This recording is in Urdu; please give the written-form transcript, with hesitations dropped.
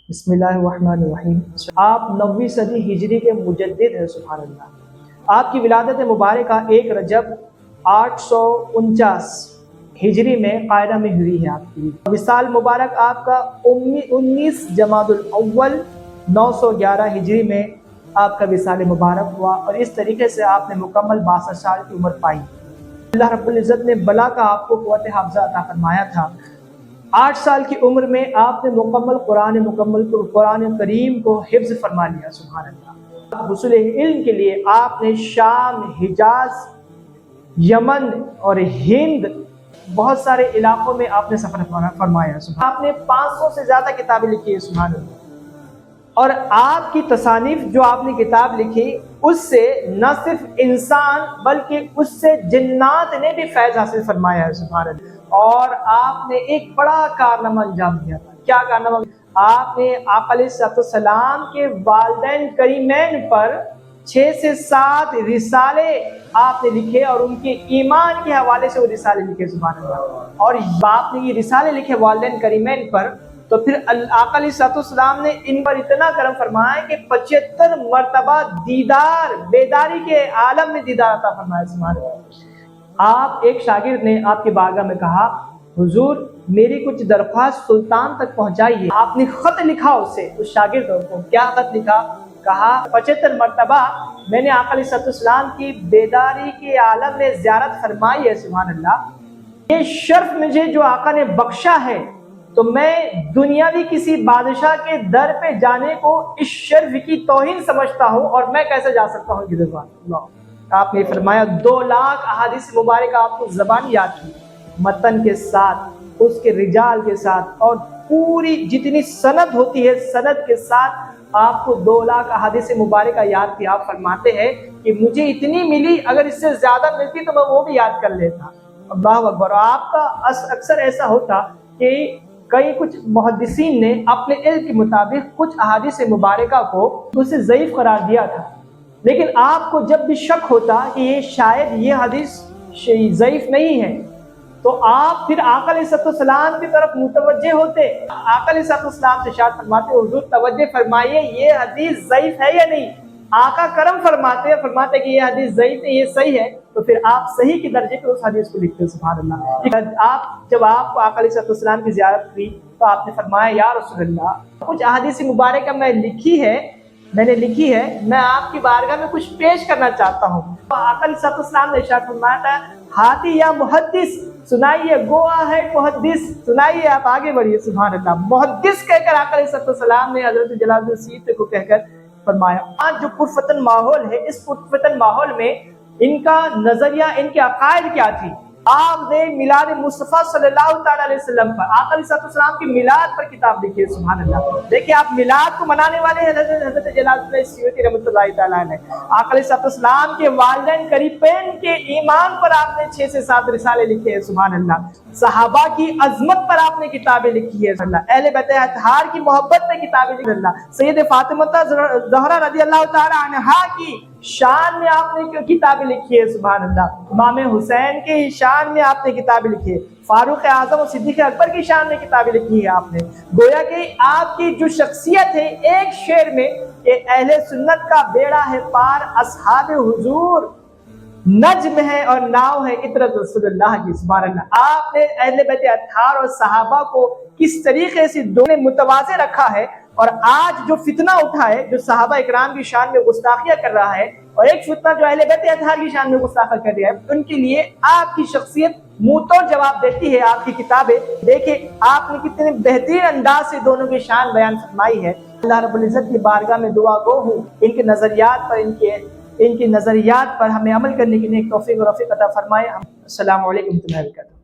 بسم اللہ الرحمن الرحیم۔ آپ 9ویں صدی ہجری کے مجدد ہیں، سبحان اللہ۔ آپ کی ولادت مبارکہ 1 رجب 849 ہجری میں قاہرہ میں ہوئی ہے۔ آپ کی وصال مبارک آپ کا 19 جمادی الاول 911 ہجری میں آپ کا وصال مبارک ہوا، اور اس طریقے سے آپ نے مکمل 62 سال کی عمر پائی۔ اللہ رب العزت نے بلا کا آپ کو قوت حافظہ عطا فرمایا تھا۔ 8 سال کی عمر میں آپ نے قرآن کریم کو حفظ فرما لیا، سبحان اللہ۔ حصول علم کے لیے آپ نے شام، حجاز، یمن اور ہند بہت سارے علاقوں میں آپ نے سفر فرمایا۔ آپ نے 500 سے زیادہ کتابیں لکھی ہیں، سبحان اللہ۔ اور آپ کی تصانیف جو آپ نے کتاب لکھی، اس سے نہ صرف انسان بلکہ اس سے جنات نے بھی فیض حاصل فرمایا ہے، سبحان اللہ۔ اور آپ نے ایک بڑا کارنامہ انجام دیا تھا۔ کیا کارنامہ؟ آپ نے آقا علیہ السلام کے والدین کریمین پر 6 سے 7 رسالے آپ نے لکھے، اور ان کے ایمان کے حوالے سے وہ رسالے لکھے، سبحان اللہ۔ اور آپ نے یہ رسالے لکھے والدین کریمین پر، تو پھر آقا علیہ السلام نے ان پر اتنا کرم فرمایا کہ 75 مرتبہ بیداری کے عالم میں دیدار عطا فرمایا، سبحان اللہ۔ آپ ایک شاگرد نے آپ کی بارگاہ میں کہا، حضور میری کچھ درخواست سلطان تک پہنچائیے۔ آپ نے خط لکھا اسے، اس شاگرد کو۔ کیا خط لکھا؟ کہا 75 مرتبہ میں نے آقا علیہ السلام کی بیداری کے عالم میں زیارت فرمائی ہے، سبحان اللہ۔ یہ شرف مجھے جو آقا نے بخشا ہے، تو میں دنیاوی کسی بادشاہ کے در پہ جانے کو اس شرف کی توہین سمجھتا ہوں، اور میں کیسے جا سکتا ہوں یہ اللہ۔ آپ نے فرمایا 2 لاکھ احادیث مبارکہ آپ کو زبان یاد کی، متن کے ساتھ، اس کے رجال کے ساتھ، اور پوری جتنی سند ہوتی ہے سند کے ساتھ آپ کو 2 لاکھ احادیث مبارکہ یاد کی۔ آپ فرماتے ہیں کہ مجھے اتنی ملی، اگر اس سے زیادہ ملتی تو میں وہ بھی یاد کر لیتا۔ اللہ اکبر۔ آپ کا اکثر ایسا ہوتا کہ کئی کچھ محدثین نے اپنے علم کے مطابق کچھ احادیث مبارکہ کو اسے ضعیف قرار دیا تھا، لیکن آپ کو جب بھی شک ہوتا کہ یہ شاید یہ حدیث ضعیف نہیں ہے، تو آپ پھر آقا علیہ السلام کی طرف متوجہ ہوتے۔ آقا علیہ السلام سے ارشاد فرماتے، حضور توجہ فرمائیے یہ حدیث ضعیف ہے یا نہیں۔ آقا کرم فرماتے کہ یہ حدیث ضعیف ہے، یہ صحیح ہے، تو پھر آپ صحیح کے درجے پہ اس حدیث کو لکھتے، سبحان اللہ۔ جب آپ کو آقا علیہ السلام کی زیارت ہوئی تو آپ نے فرمایا، یا رسول اللہ کچھ احادیث مبارکہ میں نے لکھی ہے، میں آپ کی بارگاہ میں کچھ پیش کرنا چاہتا ہوں۔ آقا علیہ السلام نے ارشاد فرمایا تھا، ہاتھی یا محدث سنائیے، گوا ہے محدث سنائیے، آپ آگے بڑھیے، سبحان اللہ۔ محدث کہہ کر آقا علیہ السلام نے حضرت جلال السیط کو کہہ کر فرمایا۔ آج جو پرفتن ماحول ہے، اس پرفتن ماحول میں ان کا نظریہ، ان کے عقائد کیا تھی؟ آپ نے میلاد مصطفیٰ صلی اللہ تعالی علیہ وسلم پر، آقا علیہ السلام کی میلاد پر کتاب لکھی ہے، سبحان اللہ۔ دیکھیں آپ میلاد کو منانے والے ہیں حضرت جلال السیوطی رحمۃ اللہ تعالیٰ علیہ۔ آقا علیہ السلام کے والدین کریمین کے ایمان پر آپ نے 6 سے 7 رسالے لکھے ہیں، سبحان اللہ۔ صحابہ کی عظمت پر آپ نے کتابیں لکھی ہے، اللہ۔ اہل بیت اطہار کی محبت میں کتابیں لکھی ہے، اللہ۔ سید فاطمہ زہرا رضی اللہ تعالی عنہا کی شان میں آپ نے کتابیں لکھی ہے، سبحان اللہ۔ امام حسین کے شان میں آپ نے کتابیں لکھی ہے، فاروق اعظم اور صدیق اکبر کی شان میں کتابیں لکھی ہے آپ نے۔ گویا کہ آپ کی جو شخصیت ہے، ایک شعر میں کہ اہل سنت کا بیڑا ہے پار، اصحاب حضور نجم ہے اور ناؤ ہے عطرت رسول اللہ کی، سبحان اللہ۔ آپ نے اہل بیت اطہار اور صحابہ کو کس طریقے سے دونوں متوازی رکھا ہے، اور آج جو فتنہ اٹھا ہے، جو صحابہ اکرام کی شان میں گستاخیاں کر رہا ہے، اور ایک فتنہ جو اہل بیت اطہار کی شان میں گستاخیاں کر رہا ہے، ان کے لیے آپ کی شخصیت منہ توڑ جواب دیتی ہے۔ آپ کی کتابیں دیکھیں، آپ نے کتنے بہترین انداز سے دونوں کی شان بیان فرمائی ہے۔ اللہ رب العزت کی بارگاہ میں دعا گو ہوں ان کے نظریات پر ہمیں عمل کرنے کی نیک توفیق اور رفیق عطا فرمائے۔ السلام علیکم ورحمۃ اللہ وبرکاتہ۔